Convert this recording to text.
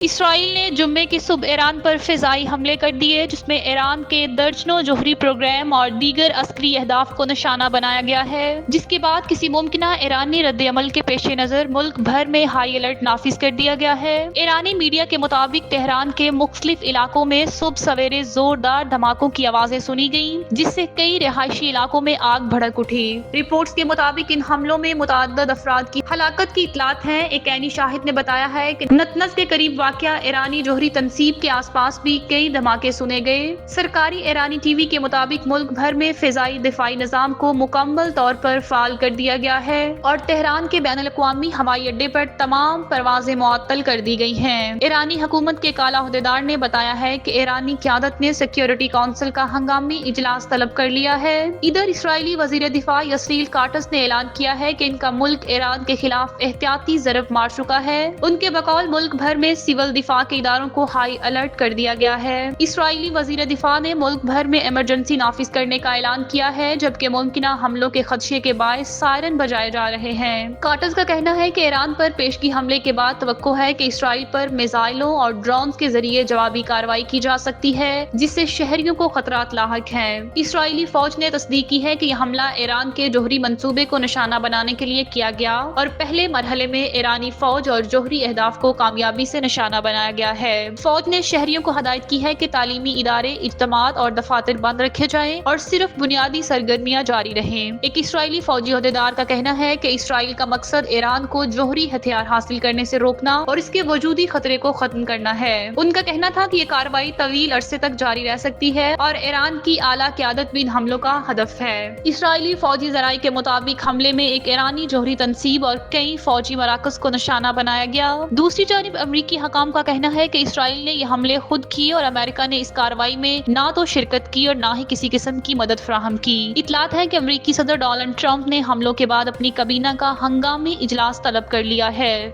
اسرائیل نے جمعے کی صبح ایران پر فضائی حملے کر دیے، جس میں ایران کے درجنوں جوہری پروگرام اور دیگر عسکری اہداف کو نشانہ بنایا گیا ہے، جس کے بعد کسی ممکنہ ایرانی رد عمل کے پیش نظر ملک بھر میں ہائی الرٹ نافذ کر دیا گیا ہے۔ ایرانی میڈیا کے مطابق تہران کے مختلف علاقوں میں صبح سویرے زوردار دھماکوں کی آوازیں سنی گئیں، جس سے کئی رہائشی علاقوں میں آگ بھڑک اٹھی۔ رپورٹس کے مطابق ان حملوں میں متعدد افراد کی ہلاکت کی اطلاعات ہیں۔ ایک عینی شاہد نے بتایا ہے کہ نتنز کے قریب واقع ایرانی جوہری تنصیب کے آس پاس بھی کئی دھماکے سنے گئے۔ سرکاری ایرانی ٹی وی کے مطابق ملک بھر میں فضائی دفاعی نظام کو مکمل طور پر فعال کر دیا گیا ہے اور تہران کے بین الاقوامی ہوائی اڈے پر تمام پروازیں معطل کر دی گئی ہیں۔ ایرانی حکومت کے ایک اعلیٰ عہدیدار نے بتایا ہے کہ ایرانی قیادت نے سیکیورٹی کونسل کا ہنگامی اجلاس طلب کر لیا ہے۔ ادھر اسرائیلی وزیر دفاع یسریل کاٹس نے اعلان کیا ہے کہ ان کا ملک ایران کے خلاف احتیاطی ضرب مار چکا ہے۔ ان کے بقول ملک بھر میں سول دفاع کے اداروں کو ہائی الرٹ کر دیا گیا ہے۔ اسرائیلی وزیر دفاع نے ملک بھر میں ایمرجنسی نافذ کرنے کا اعلان کیا ہے، جبکہ ممکنہ حملوں کے خدشے کے باعث سائرن بجائے جا رہے ہیں۔ کاٹس کا کہنا ہے کہ ایران پر پیشگی حملے کے بعد توقع ہے کہ اسرائیل پر میزائلوں اور ڈرونز کے ذریعے جوابی کارروائی کی جا سکتی ہے، جس سے شہریوں کو خطرات لاحق ہیں۔ اسرائیلی فوج نے تصدیق کی ہے کہ یہ حملہ ایران کے جوہری منصوبے کو نشانہ بنانے کے لیے کیا گیا اور پہلے مرحلے میں ایرانی فوج اور جوہری اہداف کو کامیابی سے نشانہ بنایا گیا ہے۔ فوج نے شہریوں کو ہدایت کی ہے کہ تعلیمی ادارے، اجتماعات اور دفاتر بند رکھے جائیں اور صرف بنیادی سرگرمیاں جاری رہیں۔ ایک اسرائیلی فوجی عہدیدار کا کہنا ہے کہ اسرائیل کا مقصد ایران کو جوہری ہتھیار حاصل کرنے سے روکنا اور اس کے وجودی خطرے کو ختم کرنا ہے۔ ان کا کہنا تھا کہ یہ کارروائی طویل عرصے تک جاری رہ سکتی ہے اور ایران کی اعلیٰ قیادت بھی ان حملوں کا ہدف ہے۔ اسرائیلی فوجی ذرائع کے مطابق حملے میں ایک ایرانی جوہری تنصیب اور کئی فوجی مراکز کو نشانہ بنایا گیا۔ دوسری جانب امریکی حکام کا کہنا ہے کہ اسرائیل نے یہ حملے خود کیے اور امریکہ نے اس کارروائی میں نہ تو شرکت کی اور نہ ہی کسی قسم کی مدد فراہم کی۔ اطلاعات ہے کہ امریکی صدر ڈونلڈ ٹرمپ نے حملوں کے بعد اپنی کابینہ کا ہنگامی اجلاس طلب کر لیا ہے۔